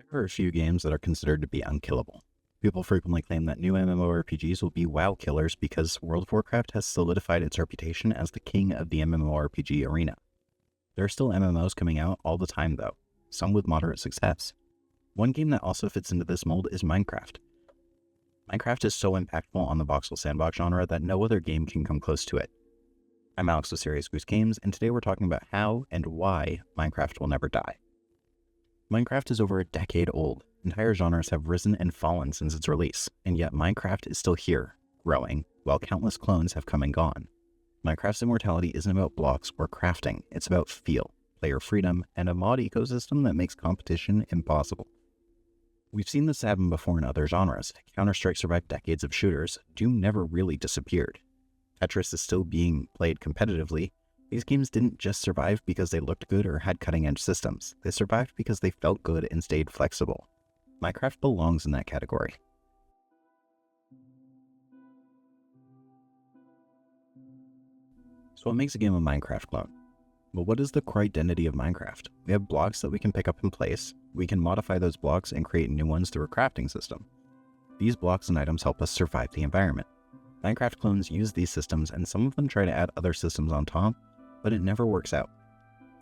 There are a few games that are considered to be unkillable. People frequently claim that new MMORPGs will be WoW killers because World of Warcraft has solidified its reputation as the king of the MMORPG arena. There are still MMOs coming out all the time though, some with moderate success. One game that also fits into this mold is Minecraft. Minecraft is so impactful on the voxel sandbox genre that no other game can come close to it. I'm Alex with Serious Goose Games, and today we're talking about how and why Minecraft will never die. Minecraft is over a decade old. Entire genres have risen and fallen since its release, and yet Minecraft is still here, growing, while countless clones have come and gone. Minecraft's immortality isn't about blocks or crafting, it's about feel, player freedom, and a mod ecosystem that makes competition impossible. We've seen this happen before in other genres. Counter-Strike survived decades of shooters. Doom never really disappeared. Tetris is still being played competitively. These games didn't just survive because they looked good or had cutting-edge systems. They survived because they felt good and stayed flexible. Minecraft belongs in that category. So what makes a game a Minecraft clone? Well, what is the core identity of Minecraft? We have blocks that we can pick up in place. We can modify those blocks and create new ones through a crafting system. These blocks and items help us survive the environment. Minecraft clones use these systems, and some of them try to add other systems on top, but it never works out.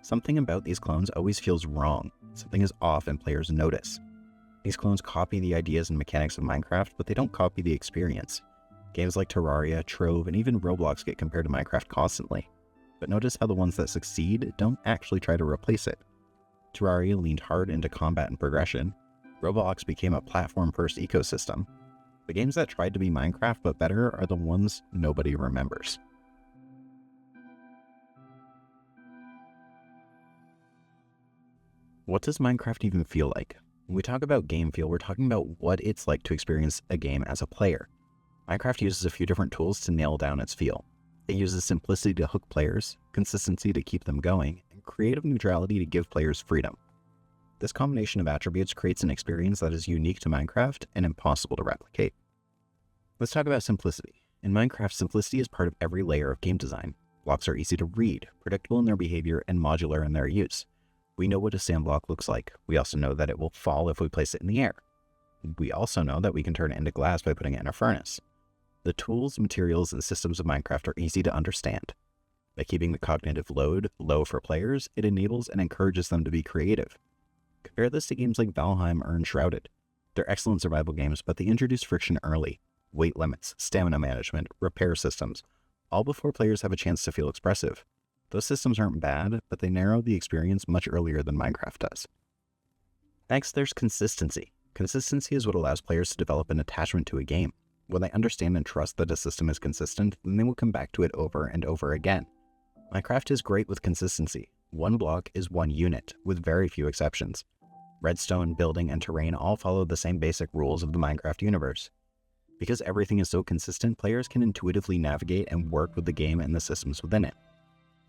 Something about these clones always feels wrong. Something is off and players notice. These clones copy the ideas and mechanics of Minecraft, but they don't copy the experience. Games like Terraria, Trove, and even Roblox get compared to Minecraft constantly. But notice how the ones that succeed don't actually try to replace it. Terraria leaned hard into combat and progression. Roblox became a platform-first ecosystem. The games that tried to be Minecraft but better are the ones nobody remembers. What does Minecraft even feel like? When we talk about game feel, we're talking about what it's like to experience a game as a player. Minecraft uses a few different tools to nail down its feel. It uses simplicity to hook players, consistency to keep them going, and creative neutrality to give players freedom. This combination of attributes creates an experience that is unique to Minecraft and impossible to replicate. Let's talk about simplicity. In Minecraft, simplicity is part of every layer of game design. Blocks are easy to read, predictable in their behavior, and modular in their use. We know what a sand block looks like. We also know that it will fall if we place it in the air. We also know that we can turn it into glass by putting it in a furnace. The tools, materials, and systems of Minecraft are easy to understand. By keeping the cognitive load low for players, it enables and encourages them to be creative. Compare this to games like Valheim or Enshrouded. They're excellent survival games, but they introduce friction early. Weight limits, stamina management, repair systems, all before players have a chance to feel expressive. Those systems aren't bad, but they narrow the experience much earlier than Minecraft does. Next, there's consistency. Consistency is what allows players to develop an attachment to a game. When they understand and trust that a system is consistent, then they will come back to it over and over again. Minecraft is great with consistency. One block is one unit, with very few exceptions. Redstone, building, and terrain all follow the same basic rules of the Minecraft universe. Because everything is so consistent, players can intuitively navigate and work with the game and the systems within it.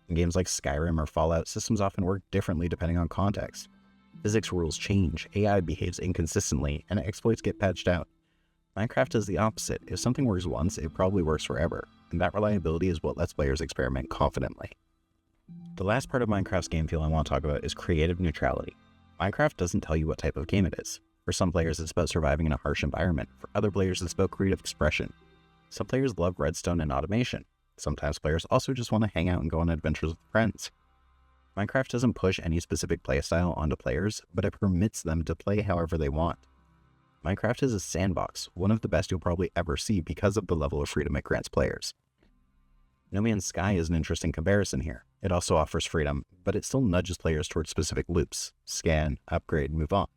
In games like Skyrim or Fallout, systems often work differently depending on context. Physics rules change, AI behaves inconsistently, and exploits get patched out. Minecraft is the opposite. If something works once, it probably works forever, and that reliability is what lets players experiment confidently. The last part of Minecraft's game feel I want to talk about is creative neutrality. Minecraft doesn't tell you what type of game it is. For some players, it's about surviving in a harsh environment. For other players, it's about creative expression. Some players love redstone and automation. Sometimes players also just want to hang out and go on adventures with friends. Minecraft doesn't push any specific playstyle onto players, but it permits them to play however they want. Minecraft is a sandbox, one of the best you'll probably ever see because of the level of freedom it grants players. No Man's Sky is an interesting comparison here. It also offers freedom, but it still nudges players towards specific loops: scan, upgrade, move on.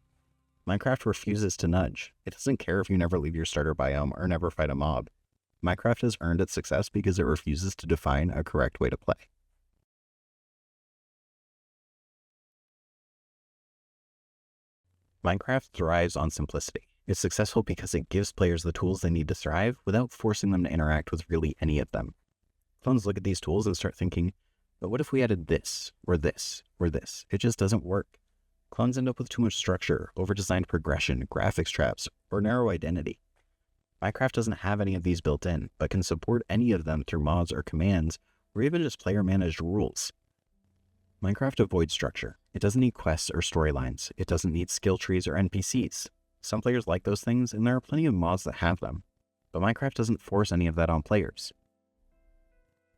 Minecraft refuses to nudge. It doesn't care if you never leave your starter biome or never fight a mob. Minecraft has earned its success because it refuses to define a correct way to play. Minecraft thrives on simplicity. It's successful because it gives players the tools they need to thrive without forcing them to interact with really any of them. Clones look at these tools and start thinking, but what if we added this, or this, or this? It just doesn't work. Clones end up with too much structure, over-designed progression, graphics traps, or narrow identity. Minecraft doesn't have any of these built in, but can support any of them through mods or commands, or even just player-managed rules. Minecraft avoids structure. It doesn't need quests or storylines. It doesn't need skill trees or NPCs. Some players like those things, and there are plenty of mods that have them. But Minecraft doesn't force any of that on players.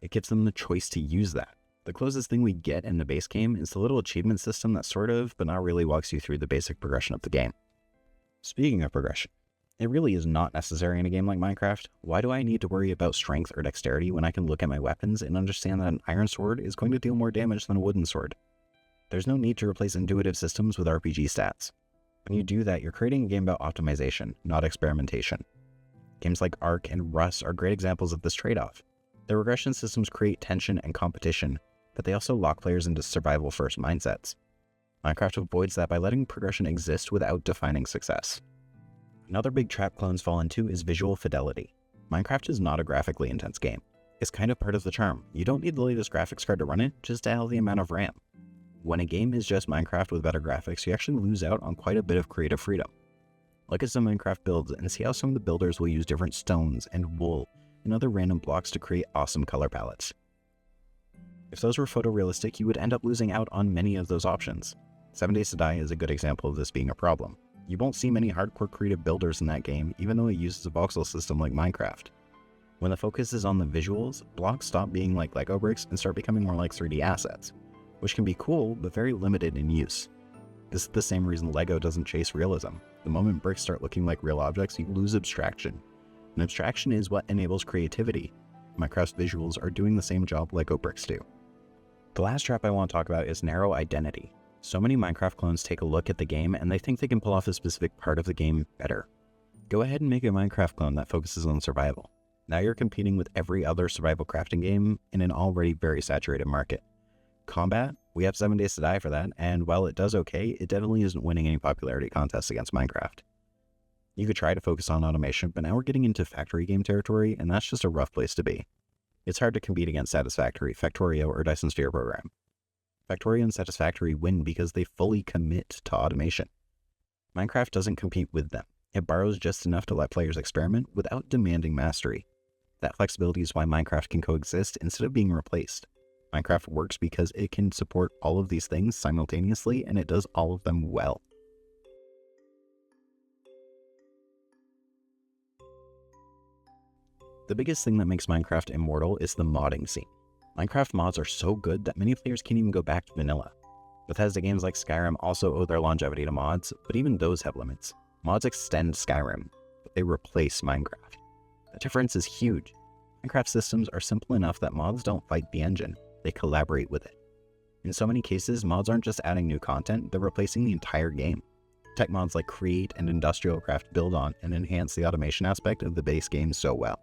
It gives them the choice to use that. The closest thing we get in the base game is the little achievement system that sort of, but not really, walks you through the basic progression of the game. Speaking of progression, it really is not necessary in a game like Minecraft. Why do I need to worry about strength or dexterity when I can look at my weapons and understand that an iron sword is going to deal more damage than a wooden sword? There's no need to replace intuitive systems with RPG stats. When you do that, you're creating a game about optimization, not experimentation. Games like Ark and Rust are great examples of this trade-off. The regression systems create tension and competition, but they also lock players into survival-first mindsets. Minecraft avoids that by letting progression exist without defining success. Another big trap clones fall into is visual fidelity. Minecraft is not a graphically intense game. It's kind of part of the charm. You don't need the latest graphics card to run it, just a healthy amount of RAM. When a game is just Minecraft with better graphics, you actually lose out on quite a bit of creative freedom. Look at some Minecraft builds and see how some of the builders will use different stones and wool and other random blocks to create awesome color palettes. If those were photorealistic, you would end up losing out on many of those options. 7 Days to Die is a good example of this being a problem. You won't see many hardcore creative builders in that game, even though it uses a voxel system like Minecraft. When the focus is on the visuals, blocks stop being like Lego bricks and start becoming more like 3D assets, which can be cool, but very limited in use. This is the same reason Lego doesn't chase realism. The moment bricks start looking like real objects, you lose abstraction. And abstraction is what enables creativity. Minecraft's visuals are doing the same job Lego bricks do. The last trap I want to talk about is narrow identity. So many Minecraft clones take a look at the game and they think they can pull off a specific part of the game better. Go ahead and make a Minecraft clone that focuses on survival. Now you're competing with every other survival crafting game in an already very saturated market. Combat, we have 7 Days to Die for that, and while it does okay, it definitely isn't winning any popularity contests against Minecraft. You could try to focus on automation, but now we're getting into factory game territory, and that's just a rough place to be. It's hard to compete against Satisfactory, Factorio, or Dyson Sphere Program. Factorio and Satisfactory win because they fully commit to automation. Minecraft doesn't compete with them. It borrows just enough to let players experiment without demanding mastery. That flexibility is why Minecraft can coexist instead of being replaced. Minecraft works because it can support all of these things simultaneously, and it does all of them well. The biggest thing that makes Minecraft immortal is the modding scene. Minecraft mods are so good that many players can't even go back to vanilla. Bethesda games like Skyrim also owe their longevity to mods, but even those have limits. Mods extend Skyrim, but they replace Minecraft. The difference is huge. Minecraft systems are simple enough that mods don't fight the engine, they collaborate with it. In so many cases, mods aren't just adding new content, they're replacing the entire game. Tech mods like Create and Industrial Craft build on and enhance the automation aspect of the base game so well.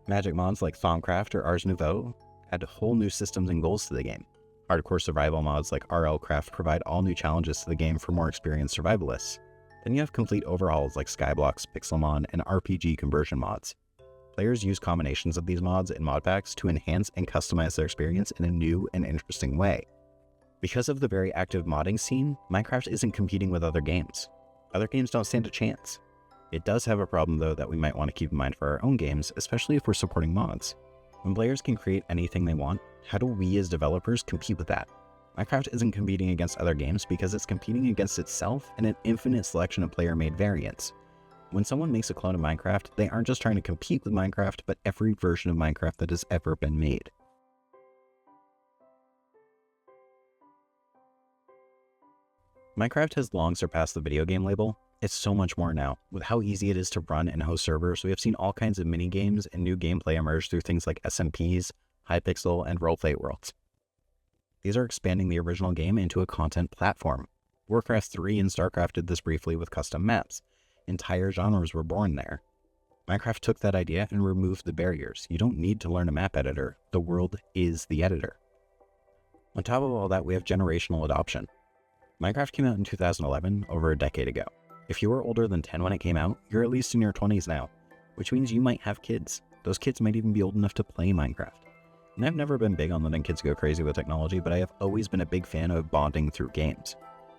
Magic mods like Thaumcraft or Ars Nouveau add whole new systems and goals to the game. Hardcore survival mods like RL Craft provide all new challenges to the game for more experienced survivalists. Then you have complete overhauls like Skyblocks, Pixelmon, and RPG conversion mods. Players use combinations of these mods and mod packs to enhance and customize their experience in a new and interesting way. Because of the very active modding scene, Minecraft isn't competing with other games. Other games don't stand a chance. It does have a problem though that we might want to keep in mind for our own games, especially if we're supporting mods. When players can create anything they want, how do we as developers compete with that? Minecraft isn't competing against other games because it's competing against itself and an infinite selection of player-made variants. When someone makes a clone of Minecraft, they aren't just trying to compete with Minecraft, but every version of Minecraft that has ever been made. Minecraft has long surpassed the video game label. It's so much more now. With how easy it is to run and host servers, we have seen all kinds of mini-games and new gameplay emerge through things like SMPs, Hypixel, and roleplay worlds. These are expanding the original game into a content platform. Warcraft 3 and StarCraft did this briefly with custom maps. Entire genres were born there. Minecraft took that idea and removed the barriers. You don't need to learn a map editor. The world is the editor. On top of all that, we have generational adoption. Minecraft came out in 2011, over a decade ago. If you were older than 10 when it came out, you're at least in your 20s now, which means you might have kids. Those kids might even be old enough to play Minecraft. And I've never been big on letting kids go crazy with technology, but I have always been a big fan of bonding through games.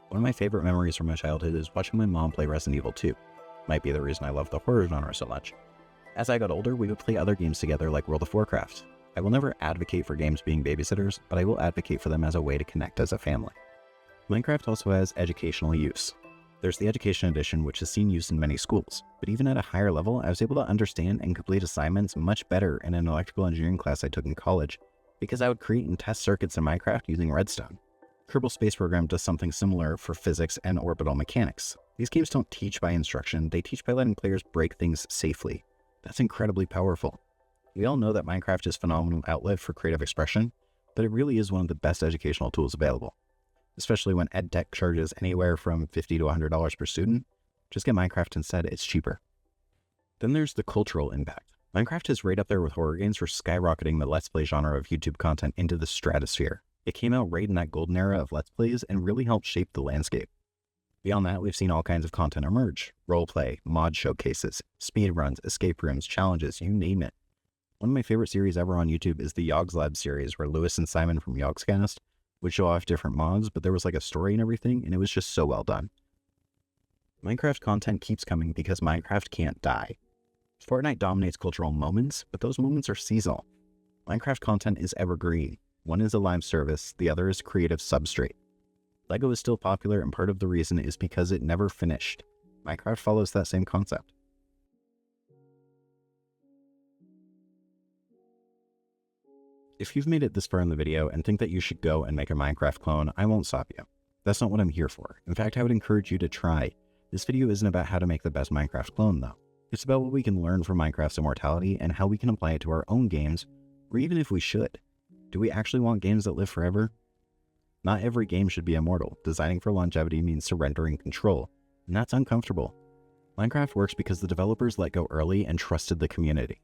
One of my favorite memories from my childhood is watching my mom play Resident Evil 2. Might be the reason I love the horror genre so much. As I got older, we would play other games together like World of Warcraft. I will never advocate for games being babysitters, but I will advocate for them as a way to connect as a family. Minecraft also has educational use. There's the Education Edition, which is seen used in many schools, but even at a higher level, I was able to understand and complete assignments much better in an electrical engineering class I took in college, because I would create and test circuits in Minecraft using redstone. Kerbal Space Program does something similar for physics and orbital mechanics. These games don't teach by instruction, they teach by letting players break things safely. That's incredibly powerful. We all know that Minecraft is a phenomenal outlet for creative expression, but it really is one of the best educational tools available. Especially when EdTech charges anywhere from $50 to $100 per student. Just get Minecraft instead, it's cheaper. Then there's the cultural impact. Minecraft is right up there with horror games for skyrocketing the Let's Play genre of YouTube content into the stratosphere. It came out right in that golden era of Let's Plays and really helped shape the landscape. Beyond that, we've seen all kinds of content emerge. Roleplay, mod showcases, speedruns, escape rooms, challenges, you name it. One of my favorite series ever on YouTube is the Yogs Lab series, where Lewis and Simon from Yogscast would show off different mods, but there was like a story and everything, and it was just so well done. Minecraft content keeps coming because Minecraft can't die. Fortnite dominates cultural moments, but those moments are seasonal. Minecraft content is evergreen. One is a live service, the other is creative substrate. LEGO is still popular, and part of the reason is because it never finished. Minecraft follows that same concept. If you've made it this far in the video and think that you should go and make a Minecraft clone, I won't stop you. That's not what I'm here for. In fact, I would encourage you to try. This video isn't about how to make the best Minecraft clone though. It's about what we can learn from Minecraft's immortality and how we can apply it to our own games, or even if we should. Do we actually want games that live forever? Not every game should be immortal. Designing for longevity means surrendering control, and that's uncomfortable. Minecraft works because the developers let go early and trusted the community.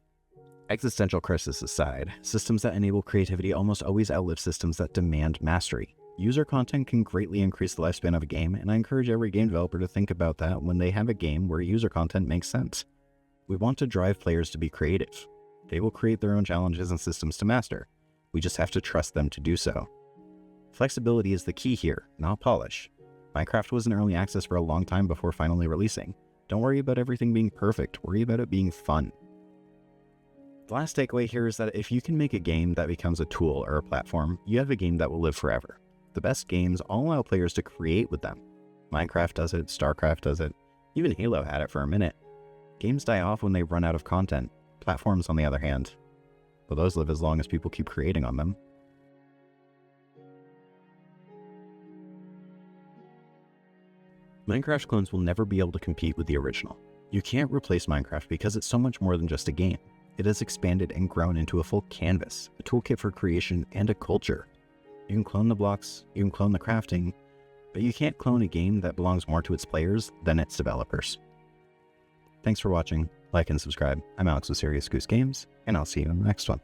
Existential crisis aside, systems that enable creativity almost always outlive systems that demand mastery. User content can greatly increase the lifespan of a game, and I encourage every game developer to think about that when they have a game where user content makes sense. We want to drive players to be creative. They will create their own challenges and systems to master. We just have to trust them to do so. Flexibility is the key here, not polish. Minecraft was in early access for a long time before finally releasing. Don't worry about everything being perfect, worry about it being fun. The last takeaway here is that if you can make a game that becomes a tool or a platform, you have a game that will live forever. The best games all allow players to create with them. Minecraft does it, StarCraft does it, even Halo had it for a minute. Games die off when they run out of content. Platforms, on the other hand, well, those live as long as people keep creating on them. Minecraft clones will never be able to compete with the original. You can't replace Minecraft because it's so much more than just a game. It has expanded and grown into a full canvas, a toolkit for creation, and a culture. You can clone the blocks, you can clone the crafting, but you can't clone a game that belongs more to its players than its developers. Thanks for watching, like and subscribe. I'm Alex with Serious Goose Games, and I'll see you in the next one.